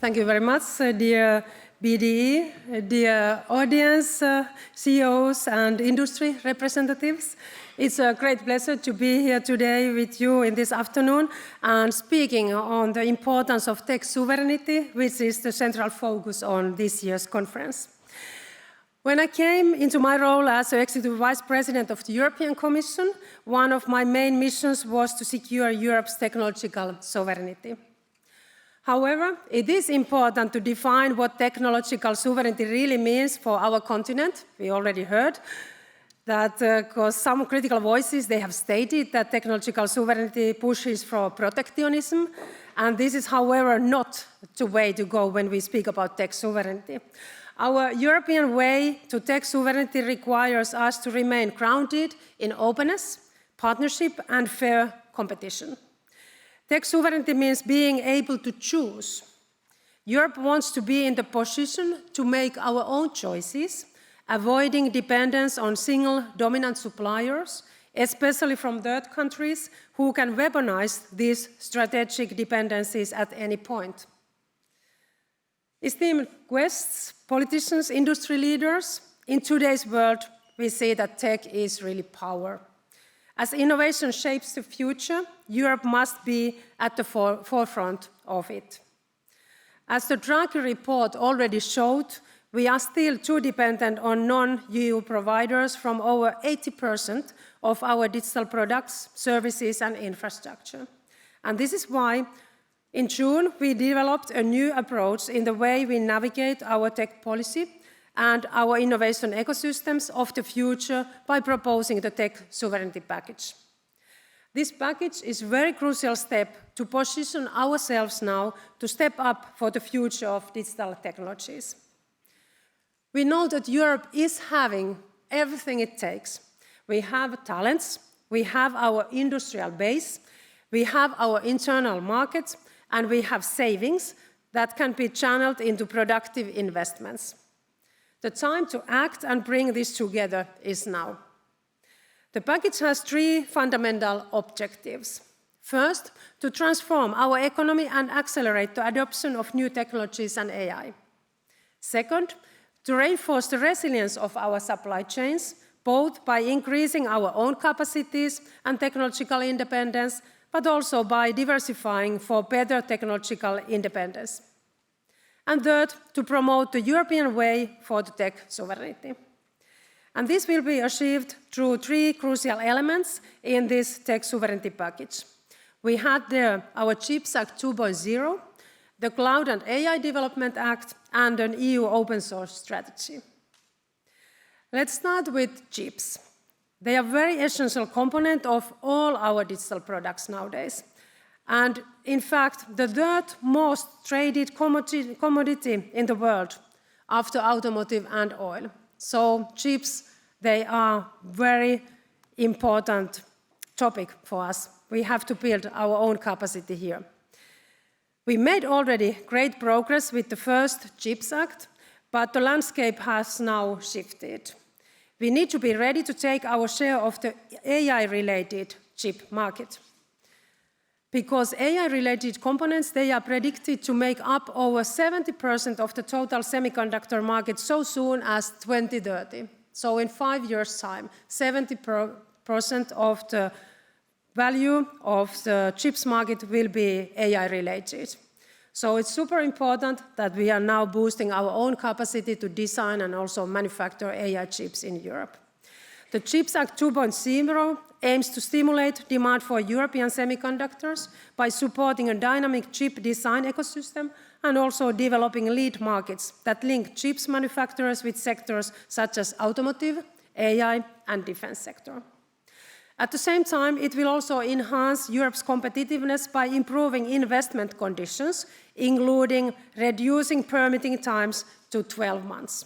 Thank you very much, dear BDE, dear audience, CEOs and industry representatives. It's a great pleasure to be here today with you in this afternoon and speaking on the importance of tech sovereignty, which is the central focus on this year's conference. When I came into my role as Executive Vice President of the European Commission, one of my main missions was to secure Europe's technological sovereignty. However, it is important to define what technological sovereignty really means for our continent. We already heard that because some critical voices, they have stated that technological sovereignty pushes for protectionism, and this is, however, not the way to go when we speak about tech sovereignty. Our European way to tech sovereignty requires us to remain grounded in openness, partnership, and fair competition. Tech sovereignty means being able to choose. Europe wants to be in the position to make our own choices, avoiding dependence on single dominant suppliers, especially from third countries who can weaponize these strategic dependencies at any point. Esteemed guests, politicians, industry leaders, in today's world, we see that tech is really power. As innovation shapes the future, Europe must be at the forefront of it. As the Draghi report already showed, we are still too dependent on non-EU providers from over 80% of our digital products, services, and infrastructure. And this is why, in June, we developed a new approach in the way we navigate our tech policy and our innovation ecosystems of the future by proposing the tech sovereignty package. This package is a very crucial step to position ourselves now to step up for the future of digital technologies. We know that Europe is having everything it takes. We have talents, we have our industrial base, we have our internal markets, and we have savings that can be channeled into productive investments. The time to act and bring this together is now. The package has three fundamental objectives. First, to transform our economy and accelerate the adoption of new technologies and AI. Second, to reinforce the resilience of our supply chains, both by increasing our own capacities and technological independence, but also by diversifying for better technological independence. And third, to promote the European way for the tech sovereignty. And this will be achieved through three crucial elements in this tech sovereignty package. We had there our CHIPS Act 2.0, the Cloud and AI Development Act, and an EU open source strategy. Let's start with chips. They are a very essential component of all our digital products nowadays. And in fact, the third most traded commodity in the world after automotive and oil. So chips, they are very important topic for us. We have to build our own capacity here. We made already great progress with the first CHIPS Act, but the landscape has now shifted. We need to be ready to take our share of the AI-related chip market. Because AI-related components, they are predicted to make up over 70% of the total semiconductor market so soon as 2030. So in 5 years' time, 70% of the value of the chips market will be AI-related. So it's super important that we are now boosting our own capacity to design and also manufacture AI chips in Europe. The CHIPS Act 2.0 aims to stimulate demand for European semiconductors by supporting a dynamic chip design ecosystem and also developing lead markets that link chips manufacturers with sectors such as automotive, AI, and defense sector. At the same time, it will also enhance Europe's competitiveness by improving investment conditions, including reducing permitting times to 12 months.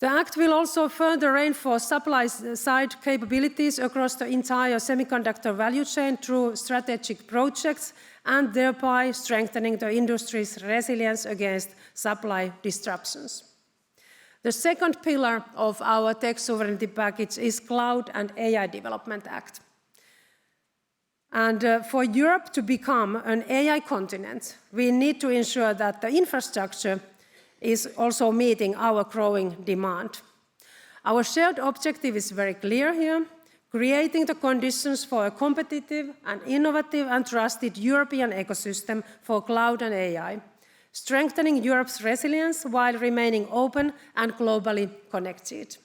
The Act will also further reinforce supply-side capabilities across the entire semiconductor value chain through strategic projects and thereby strengthening the industry's resilience against supply disruptions. The second pillar of our tech sovereignty package is Cloud and AI Development Act. And for Europe to become an AI continent, we need to ensure that the infrastructure is also meeting our growing demand. Our shared objective is very clear here, creating the conditions for a competitive and innovative and trusted European ecosystem for cloud and AI, strengthening Europe's resilience while remaining open and globally connected.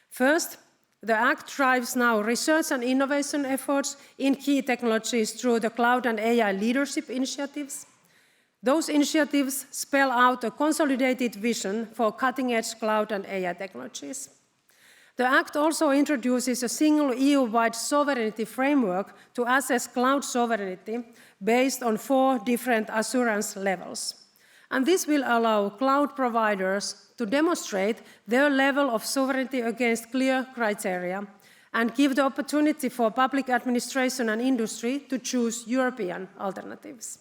First, the Act drives now research and innovation efforts in key technologies through the Cloud and AI Leadership Initiatives. Those initiatives spell out a consolidated vision for cutting-edge cloud and AI technologies. The Act also introduces a single EU-wide sovereignty framework to assess cloud sovereignty based on 4 different assurance levels. And this will allow cloud providers to demonstrate their level of sovereignty against clear criteria and give the opportunity for public administration and industry to choose European alternatives.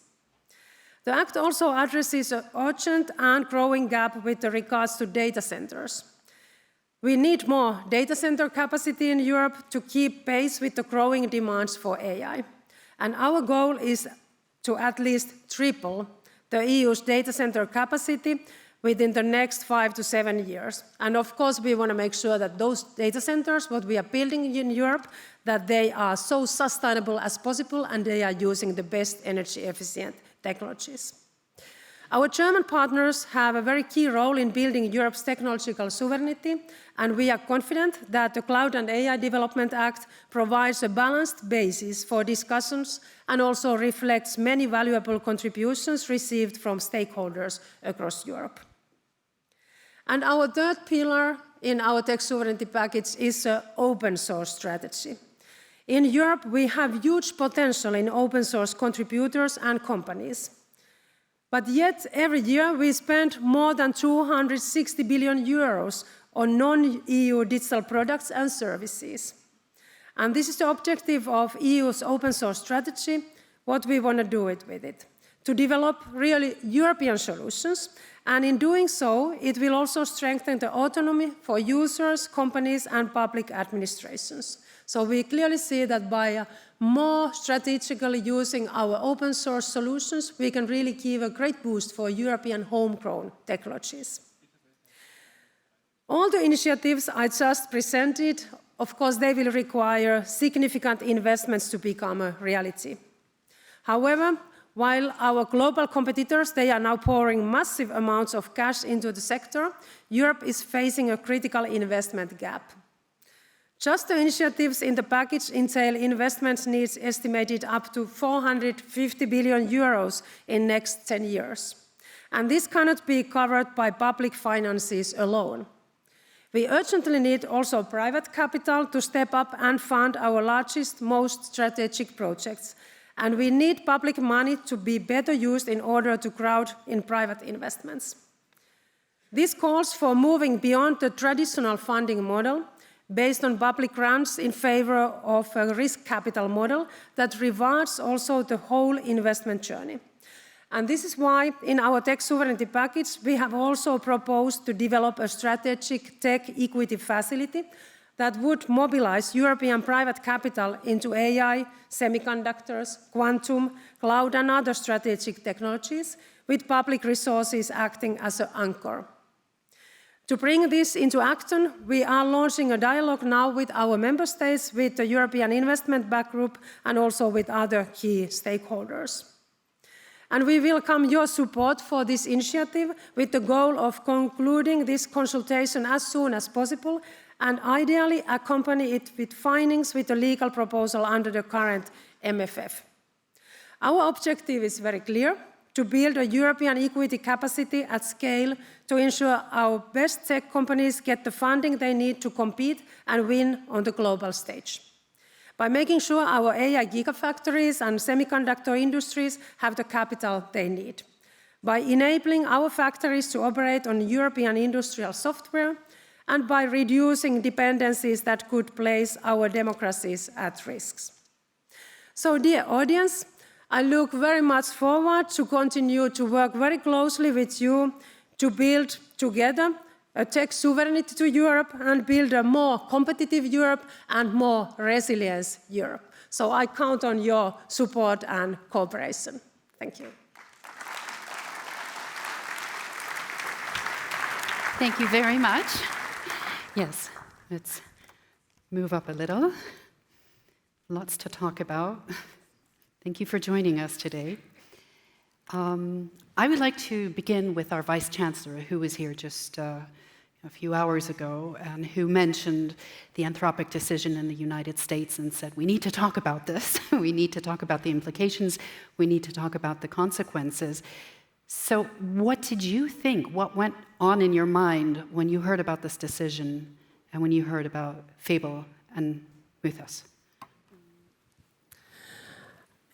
The Act also addresses an urgent and growing gap with regards to data centers. We need more data center capacity in Europe to keep pace with the growing demands for AI. And our goal is to at least triple the EU's data center capacity within the next 5 to 7 years. And of course, we want to make sure that those data centers, what we are building in Europe, that they are so sustainable as possible and they are using the best energy efficient technologies. Our German partners have a very key role in building Europe's technological sovereignty, and we are confident that the Cloud and AI Development Act provides a balanced basis for discussions and also reflects many valuable contributions received from stakeholders across Europe. And our third pillar in our tech sovereignty package is an open source strategy. In Europe, we have huge potential in open source contributors and companies. But yet, every year, we spend more than 260 billion euros on non-EU digital products and services. And this is the objective of EU's open source strategy, what we want to do with it, to develop really European solutions. And in doing so, it will also strengthen the autonomy for users, companies, and public administrations. So we clearly see that by more strategically using our open source solutions, we can really give a great boost for European homegrown technologies. All the initiatives I just presented, of course, they will require significant investments to become a reality. However, while our global competitors, they are now pouring massive amounts of cash into the sector, Europe is facing a critical investment gap. Just the initiatives in the package entail investment needs estimated up to 450 billion euros in the next 10 years. And this cannot be covered by public finances alone. We urgently need also private capital to step up and fund our largest, most strategic projects. And we need public money to be better used in order to crowd in private investments. This calls for moving beyond the traditional funding model based on public grants in favor of a risk capital model that rewards also the whole investment journey. And this is why in our tech sovereignty package, we have also proposed to develop a strategic tech equity facility that would mobilize European private capital into AI, semiconductors, quantum, cloud, and other strategic technologies, with public resources acting as an anchor. To bring this into action, we are launching a dialogue now with our member states, with the European Investment Bank Group, and also with other key stakeholders. And we welcome your support for this initiative with the goal of concluding this consultation as soon as possible and ideally accompany it with findings with a legal proposal under the current MFF. Our objective is very clear: to build a European equity capacity at scale to ensure our best tech companies get the funding they need to compete and win on the global stage. By making sure our AI gigafactories and semiconductor industries have the capital they need. By enabling our factories to operate on European industrial software, and by reducing dependencies that could place our democracies at risk. So, dear audience, I look very much forward to continue to work very closely with you to build together a tech sovereignty to Europe and build a more competitive Europe and more resilient Europe. So I count on your support and cooperation. Thank you. Thank you very much. Yes, let's move up a little. Lots to talk about. Thank you for joining us today. I would like to begin with our Vice Chancellor, who was here just a few hours ago, and who mentioned the Anthropic decision in the United States and said, we need to talk about this. We need to talk about the implications. We need to talk about the consequences. So what did you think? What went on in your mind when you heard about this decision and when you heard about Fable and Mythos?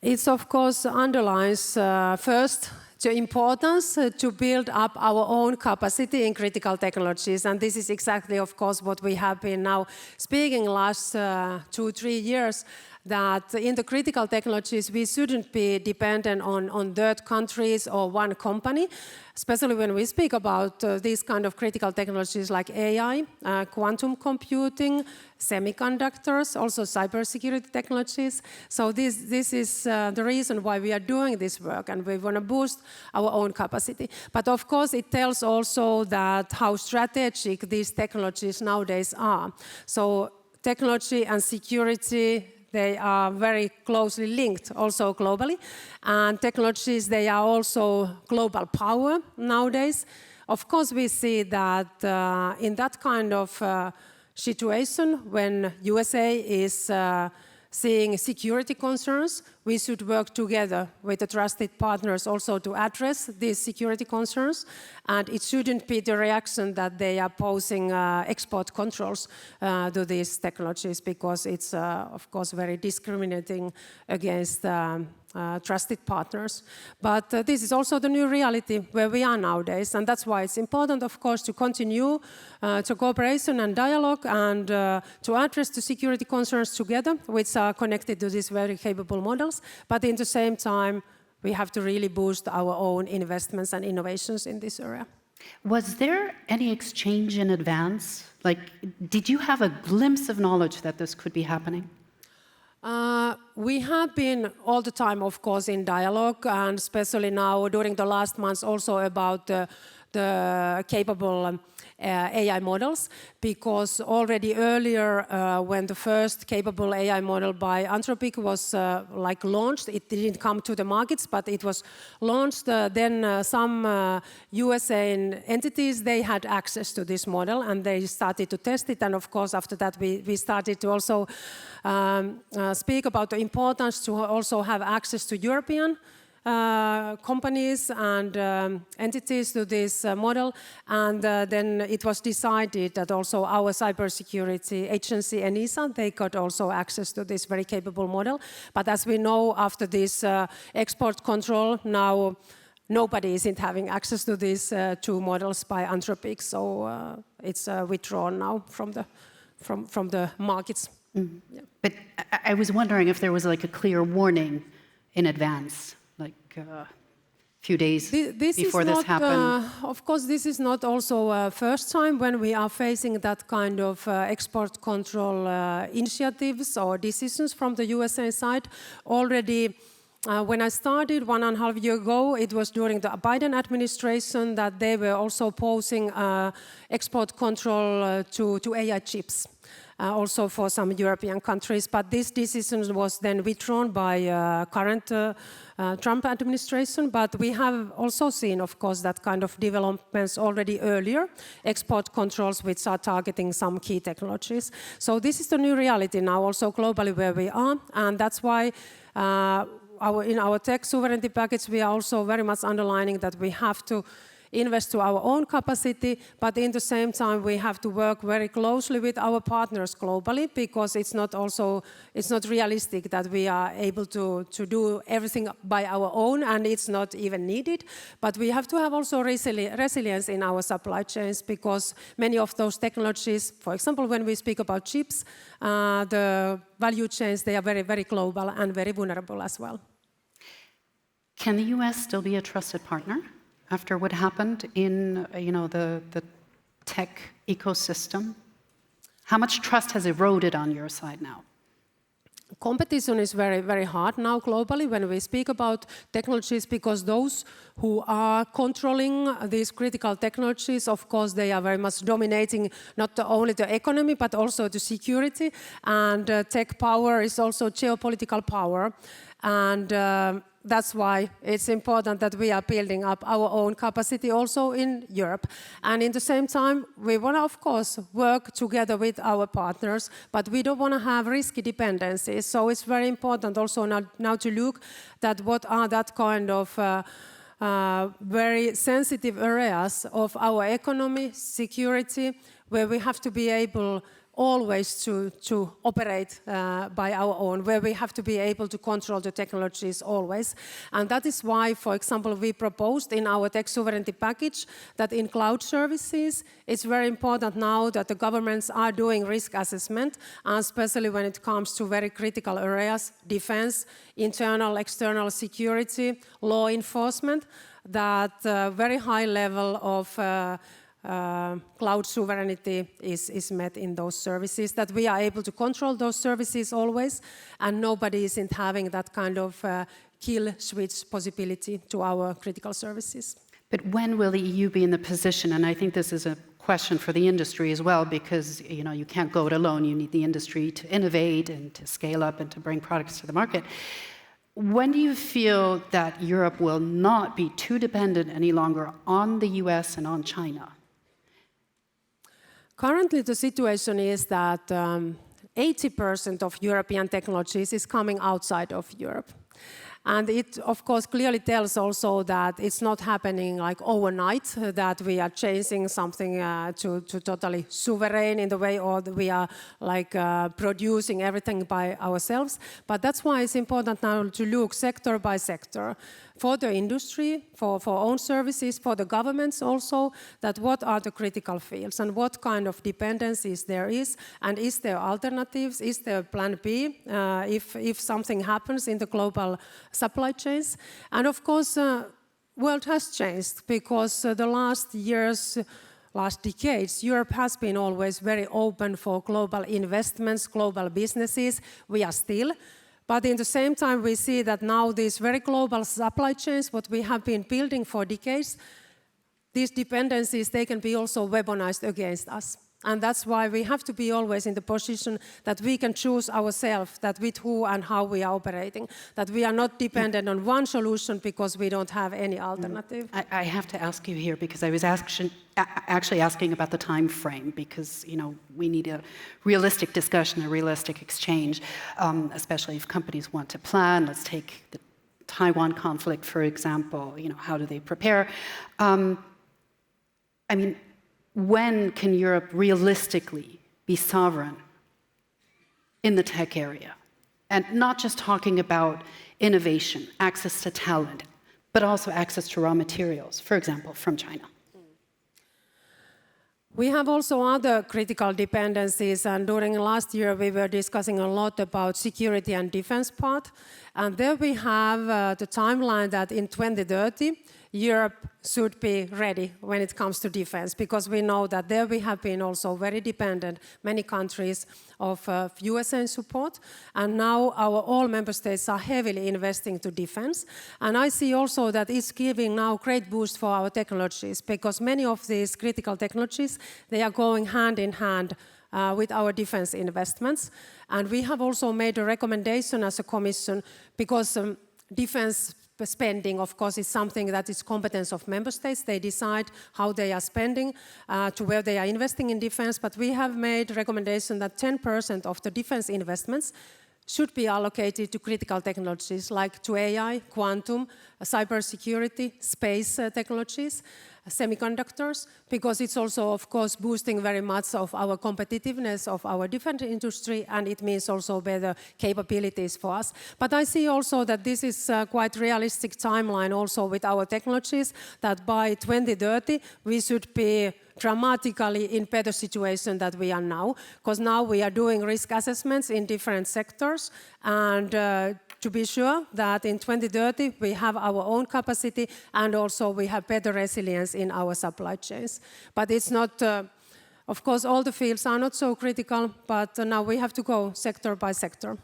It, of course, underlines first the importance to build up our own capacity in critical technologies. And this is exactly, of course, what we have been now speaking last 2-3 years, that in the critical technologies, we shouldn't be dependent on third countries or one company, especially when we speak about these kind of critical technologies like AI, quantum computing, semiconductors, also cybersecurity technologies. So this is the reason why we are doing this work, and we want to boost our own capacity. But of course, it tells also that how strategic these technologies nowadays are. So technology and security, they are very closely linked also globally. And technologies, they are also global power nowadays. Of course, we see that in that kind of situation, when USA is seeing security concerns, we should work together with the trusted partners also to address these security concerns. And it shouldn't be the reaction that they are posing export controls to these technologies, because it's, of course, very discriminating against trusted partners. But this is also the new reality where we are nowadays, and that's why it's important, of course, to continue to cooperation and dialogue and to address the security concerns together, which are connected to these very capable models. But in the same time, we have to really boost our own investments and innovations in this area. Was there any exchange in advance? Like, did you have a glimpse of knowledge that this could be happening? We have been all the time, of course, in dialogue, and especially now during the last months also about the capable AI models, because already earlier when the first capable AI model by Anthropic was launched, it didn't come to the markets, but it was launched. Then some USA entities, they had access to this model and they started to test it. And of course, after that, we started to also speak about the importance to also have access to European companies and entities to this model, and then it was decided that also our cybersecurity agency, ENISA, they got also access to this very capable model. But as we know, after this export control, now nobody isn't having access to these two models by Anthropic, so it's withdrawn now from the markets. Mm. Yeah. But I was wondering if there was like a clear warning in advance, like a few days before this happened. Of course, this is not also first time when we are facing that kind of export control initiatives or decisions from the USA side. Already when I started 1.5 years ago, it was during the Biden administration that they were also posing export control to AI chips. Also for some European countries, but this decision was then withdrawn by current Trump administration. But we have also seen, of course, that kind of developments already earlier, export controls which are targeting some key technologies. So this is the new reality now also globally where we are, and that's why in our tech sovereignty package we are also very much underlining that we have to invest to our own capacity, but in the same time we have to work very closely with our partners globally, because it's not realistic that we are able to do everything by our own, and it's not even needed. But we have to have also resilience in our supply chains, because many of those technologies, for example, when we speak about chips, the value chains, they are very, very global and very vulnerable as well. Can the US still be a trusted partner after what happened in the tech ecosystem? How much trust has eroded on your side now? competition is very, very hard now globally when we speak about technologies, because those who are controlling these critical technologies, of course, they are very much dominating not only the economy, but also the security. And tech power is also geopolitical power. And that's why it's important that we are building up our own capacity also in Europe. And in the same time, we want to, of course, work together with our partners, but we don't want to have risky dependencies. So it's very important also now to look at what are that kind of very sensitive areas of our economy, security, where we have to be able always to operate by our own, where we have to be able to control the technologies always. And that is why, for example, we proposed in our tech sovereignty package that in cloud services, it's very important now that the governments are doing risk assessment, and especially when it comes to very critical areas, defense, internal, external security, law enforcement, that very high level of cloud sovereignty is met in those services, that we are able to control those services always, and nobody isn't having that kind of kill switch possibility to our critical services. But when will the EU be in the position, and I think this is a question for the industry as well, because you can't go it alone, you need the industry to innovate and to scale up and to bring products to the market. When do you feel that Europe will not be too dependent any longer on the US and on China? Currently, the situation is that 80% of European technologies is coming outside of Europe. And it, of course, clearly tells also that it's not happening like overnight, that we are changing something to totally sovereign in the way, or we are like producing everything by ourselves. But that's why it's important now to look sector by sector, for the industry, for own services, for the governments also, that what are the critical fields and what kind of dependencies there is, and is there alternatives, is there plan B if something happens in the global supply chains. And of course, world has changed, because the last years, last decades, Europe has been always very open for global investments, global businesses. We are still. But in the same time, we see that now these very global supply chains, what we have been building for decades, these dependencies, they can be also weaponized against us. And that's why we have to be always in the position that we can choose ourselves, that with who and how we are operating, that we are not dependent on one solution because we don't have any alternative. I have to ask you here, because I was actually asking about the time frame, because we need a realistic discussion, a realistic exchange, especially if companies want to plan. Let's take the Taiwan conflict, for example. How do they prepare? When can Europe realistically be sovereign in the tech area? And not just talking about innovation, access to talent, but also access to raw materials, for example, from China. We have also other critical dependencies, and during last year we were discussing a lot about security and defense part. And there we have the timeline that in 2030, Europe should be ready when it comes to defense, because we know that there we have been also very dependent, many countries, of USA support. And now all member states are heavily investing to defense. And I see also that it's giving now great boost for our technologies, because many of these critical technologies, they are going hand in hand with our defense investments. And we have also made a recommendation as a Commission, because defense spending, of course, is something that is competence of member states. They decide how they are spending, to where they are investing in defense. But we have made a recommendation that 10% of the defense investments should be allocated to critical technologies, like to AI, quantum, cybersecurity, space technologies, semiconductors, because it's also, of course, boosting very much of our competitiveness of our defense industry, and it means also better capabilities for us. But I see also that this is a quite realistic timeline also with our technologies, that by 2030 we should be dramatically in better situation than we are now, because now we are doing risk assessments in different sectors, and to be sure that in 2030 we have our own capacity, and also we have better resilience in our supply chains. But it's not, of course, all the fields are not so critical, but now we have to go sector by sector.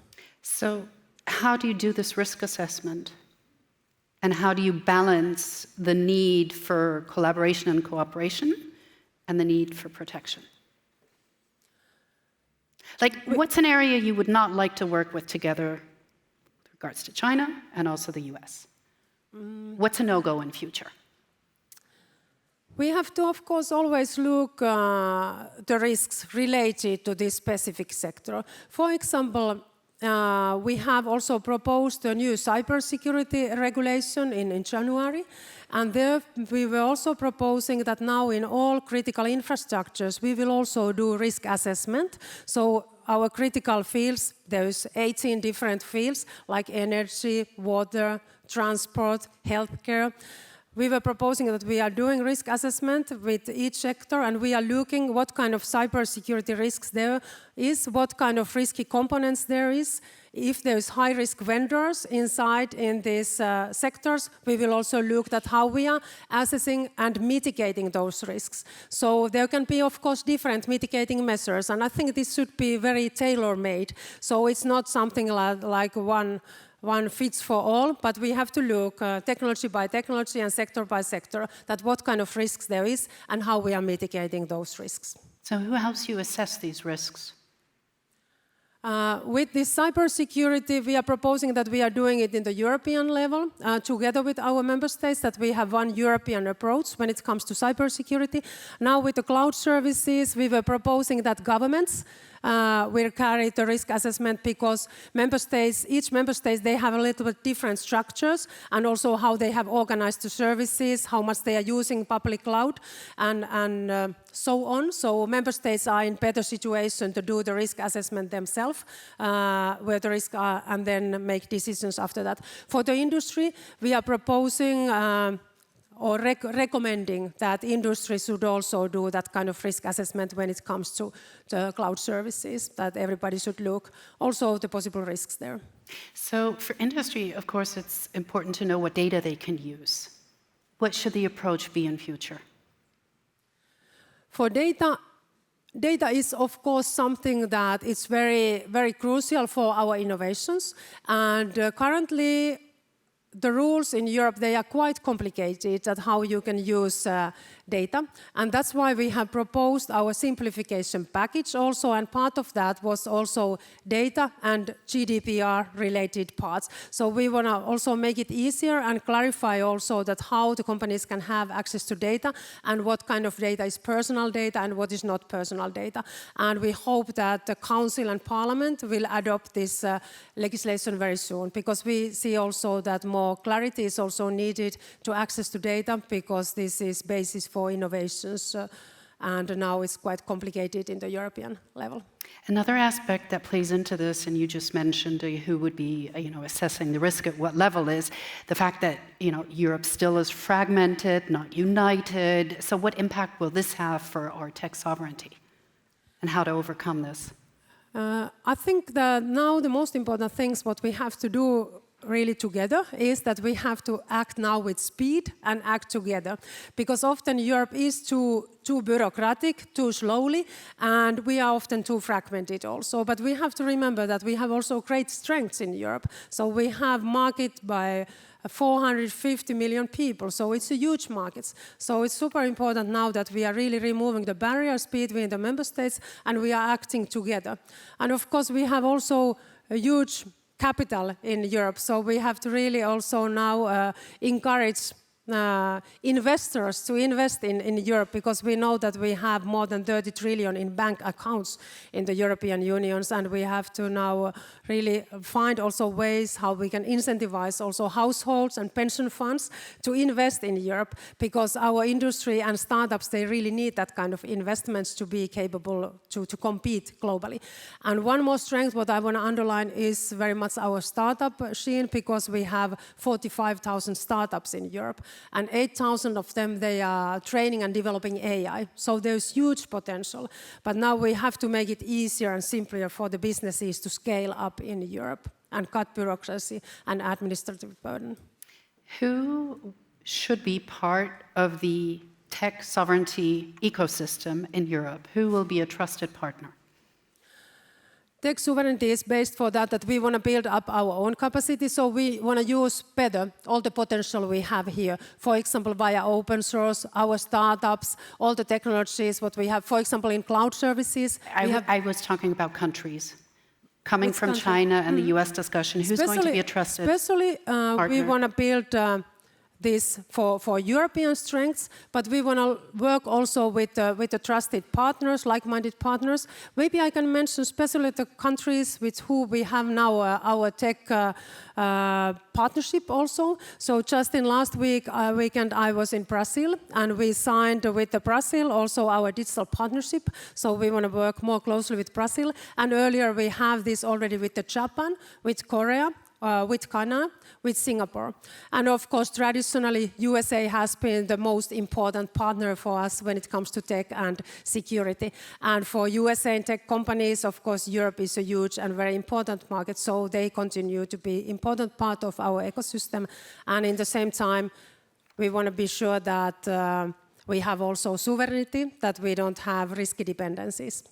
So how do you do this risk assessment? And how do you balance the need for collaboration and cooperation and the need for protection? Like, what's an area you would not like to work with together with regards to China and also the US? What's a no-go in future? We have to, of course, always look the risks related to this specific sector. For example, we have also proposed a new cybersecurity regulation in January, and there we were also proposing that now in all critical infrastructures we will also do risk assessment. So our critical fields, there's 18 different fields like energy, water, transport, healthcare. We were proposing that we are doing risk assessment with each sector, and we are looking what kind of cybersecurity risks there is, what kind of risky components there is. If there is high-risk vendors inside in these sectors, we will also look at how we are assessing and mitigating those risks. So there can be, of course, different mitigating measures, and I think this should be very tailor-made. So it's not something like one fits for all, but we have to look technology by technology and sector by sector at what kind of risks there is and how we are mitigating those risks. So who helps you assess these risks? With this cybersecurity, we are proposing that we are doing it in the European level, together with our member states, that we have one European approach when it comes to cybersecurity. Now with the cloud services, we were proposing that governments will carry the risk assessment, because each member state, they have a little bit different structures, and also how they have organized the services, how much they are using public cloud, and so on. So member states are in better situation to do the risk assessment themselves, where the risks are, and then make decisions after that. For the industry, we are proposing or recommending that industry should also do that kind of risk assessment when it comes to the cloud services, that everybody should look also the possible risks there. So for industry, of course, it's important to know what data they can use. What should the approach be in future? For data is, of course, something that is very, very crucial for our innovations. And currently, the rules in Europe, they are quite complicated at how you can use data. And that's why we have proposed our simplification package also. And part of that was also data and GDPR-related parts. So we want to also make it easier and clarify also that how the companies can have access to data and what kind of data is personal data and what is not personal data. And we hope that the Council and Parliament will adopt this legislation very soon, because we see also that more clarity is also needed to access to data, because this is basis for innovations, and now it's quite complicated in the European level. Another aspect that plays into this, and you just mentioned who would be assessing the risk at what level, is the fact that Europe still is fragmented, not united. So what impact will this have for our tech sovereignty, and how to overcome this? I think that now the most important things what we have to do really together is that we have to act now with speed and act together, because often Europe is too bureaucratic, too slowly, and we are often too fragmented also. But we have to remember that we have also great strengths in Europe. So we have market by 450 million people, so it's a huge market. So it's super important now that we are really removing the barriers between the member states and we are acting together. And of course we have also a huge capital in Europe, so we have to really also now encourage investors to invest in Europe, because we know that we have more than 30 trillion in bank accounts in the European Union, and we have to now really find also ways how we can incentivize also households and pension funds to invest in Europe, because our industry and startups, they really need that kind of investments to be capable to compete globally. And one more strength what I want to underline is very much our startup scene, because we have 45,000 startups in Europe. And 8,000 of them, they are training and developing AI. So there's huge potential. But now we have to make it easier and simpler for the businesses to scale up in Europe and cut bureaucracy and administrative burden. Who should be part of the tech sovereignty ecosystem in Europe? Who will be a trusted partner? Tech sovereignty is based for that we want to build up our own capacity, so we want to use better all the potential we have here. For example, via open source, our startups, all the technologies, what we have, for example, in cloud services. I was talking about countries. Coming from China and the US discussion, who's going to be a trusted partner? We want to build this for European strengths, but we want to work also with the trusted partners, like-minded partners. Maybe I can mention especially the countries with who we have now our tech partnership also. So just in last weekend, I was in Brazil, and we signed with the Brazil also our digital partnership. So we want to work more closely with Brazil. And earlier we have this already with the Japan, with Korea, with Henna, with Singapore. And of course, traditionally, USA has been the most important partner for us when it comes to tech and security. And for USA and tech companies, of course, Europe is a huge and very important market, so they continue to be an important part of our ecosystem. And in the same time, we want to be sure that we have also sovereignty, that we don't have risky dependencies.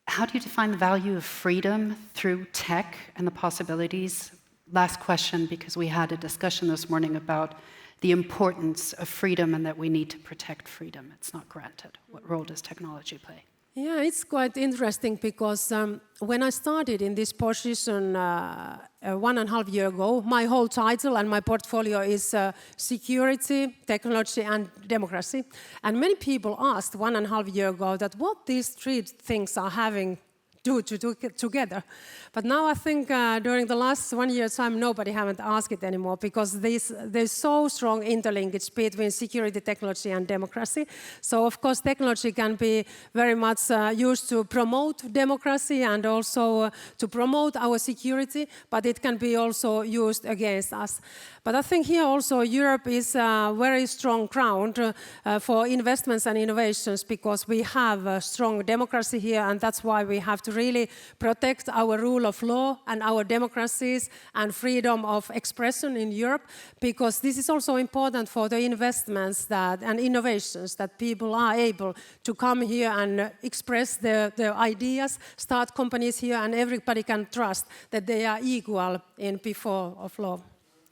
How do you define the value of freedom through tech and the possibilities? Last question, because we had a discussion this morning about the importance of freedom and that we need to protect freedom. It's not granted. What role does technology play? Yeah, it's quite interesting because when I started in this position 1.5 years ago, my whole title and my portfolio is security, technology and democracy. And many people asked 1.5 years ago that what these three things are having do together. But now I think during the last 1 year's time, nobody haven't asked it anymore because there's so strong interlinkage between security, technology and democracy. So of course technology can be very much used to promote democracy and also to promote our security, but it can be also used against us. But I think here also Europe is a very strong ground for investments and innovations because we have a strong democracy here, and that's why we have to really protect our rule of law and our democracies and freedom of expression in Europe, because this is also important for the investments and innovations, that people are able to come here and express their ideas, start companies here, and everybody can trust that they are equal before of law.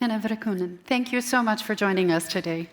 Henna Virkkunen, thank you so much for joining us today.